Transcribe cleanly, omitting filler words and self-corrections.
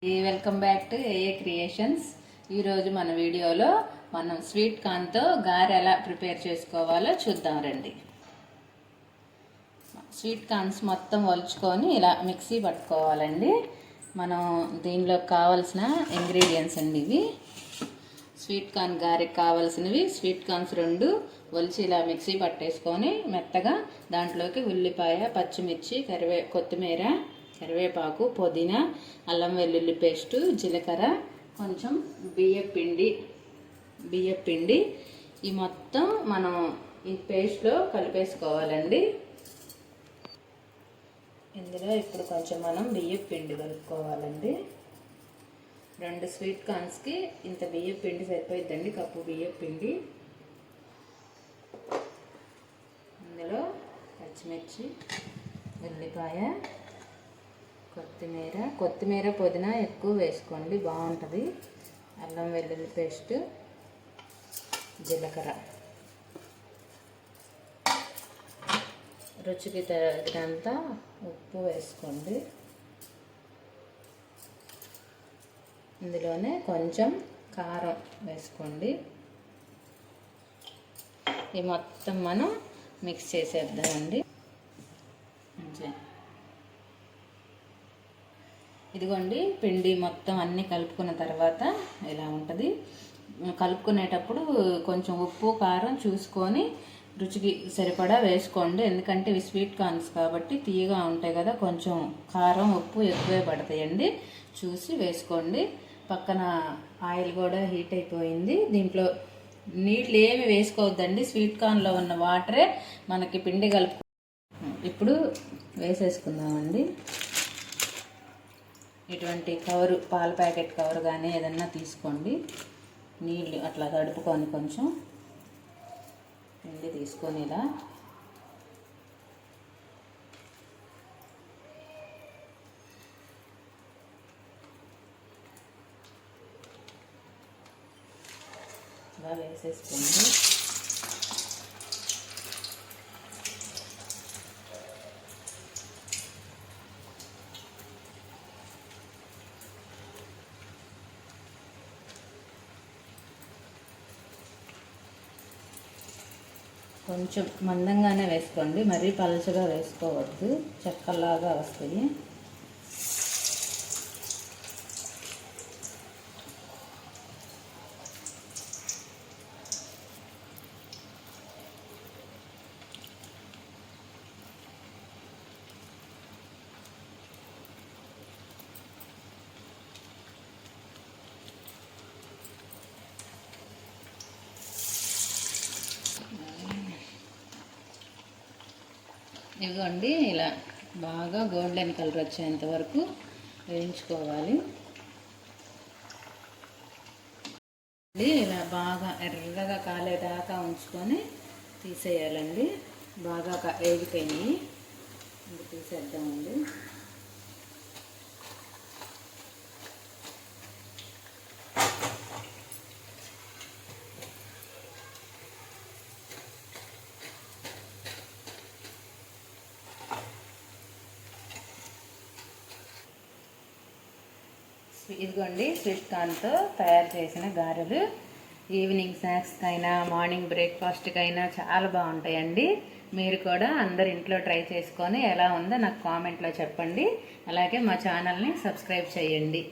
Welcome back to ఏఏ creations. ఈరోజు మన వీడియోలో మనం స్వీట్ కార్న్తో గారె ఎలా ప్రిపేర్ చేసుకోవాలో చూద్దాం రండి. స్వీట్ కార్న్స్ మొత్తం ఒలుచుకొని ఇలా మిక్సీ పట్టుకోవాలండి. మనం దీనిలో కావాల్సిన ఇంగ్రీడియంట్స్ అండి ఇవి. స్వీట్ కార్న్ గారెకి కావాల్సినవి స్వీట్ కార్న్స్ 2 ఒలిచి ఇలా మిక్సీ పట్టేసుకొని మెత్తగా దాంట్లోకి ఉల్లిపాయ, పచ్చిమిర్చి, కొత్తిమీర, కరివేపాకు, పుదీనా, అల్లం వెల్లుల్లి పేస్టు, జీలకర్ర, కొంచెం బియ్యం పిండి ఈ మొత్తం మనం ఈ పేస్ట్లో కలిపేసుకోవాలండి. ఇందులో ఇప్పుడు కొంచెం మనం బియ్యం పిండి కలుపుకోవాలండి. 2 స్వీట్ కార్న్స్కి ఇంత బియ్యం పిండి సరిపోయిద్దండి, కప్పు బియ్యం పిండి. ఇందులో పచ్చిమిర్చి, ఉల్లిపాయ, కొత్తిమీర, పుదీనా ఎక్కువ వేసుకోండి, బాగుంటుంది. అల్లం వెల్లుల్లి పేస్ట్, జీలకర్ర, రుచికి తగినంత ఉప్పు వేసుకోండి. ఇందులోనే కొంచెం కారం వేసుకోండి. ఈ మొత్తం మనం మిక్స్ చేసేద్దామండి. ఇదిగోండి, పిండి మొత్తం అన్నీ కలుపుకున్న తర్వాత ఇలా ఉంటుంది. కలుపుకునేటప్పుడు కొంచెం ఉప్పు కారం చూసుకొని రుచికి సరిపడా వేసుకోండి. ఎందుకంటే ఇవి స్వీట్ కార్న్స్ కాబట్టి తీయగా ఉంటాయి కదా, కొంచెం కారం ఉప్పు ఎక్కువే పడతాయండి, చూసి వేసుకోండి. పక్కన ఆయిల్ కూడా హీట్ అయిపోయింది. దీంట్లో నీళ్ళు ఏమి వేసుకోవద్దండి, స్వీట్ కార్న్లో ఉన్న వాటరే మనకి పిండి కలుపు. ఇప్పుడు వేసేసుకుందామండి. ఇటువంటి కవరు, పాల ప్యాకెట్ కవర్ కానీ ఏదన్నా తీసుకోండి. నీళ్ళు అట్లా తడుపుకొని కొంచెం పిండి తీసుకొని ఇలా వేసేసుకోండి. కొంచెం మందంగానే వేసుకోండి, మరీ పలచగా వేసుకోవద్దు, చెక్కల్లాగా వస్తాయి. ఇదిగోండి, ఇలా బాగా గోల్డెన్ కలర్ వచ్చేంత వరకు వేయించుకోవాలి. ఇలా బాగా ఎర్రగా కాలేదాకా ఉంచుకొని తీసేయాలండి. బాగా వేగిపోయినాయి, తీసేద్దామండి. ఇదిగోండి, స్వీట్ కార్న్తో తయారు చేసిన గారెలు ఈవినింగ్ స్నాక్స్కైనా మార్నింగ్ బ్రేక్ఫాస్ట్కైనా చాలా బాగుంటాయండి. మీరు కూడా అందరు ఇంట్లో ట్రై చేసుకొని ఎలా ఉందో నాకు కామెంట్లో చెప్పండి. అలాగే మా ఛానల్ని సబ్స్క్రైబ్ చేయండి.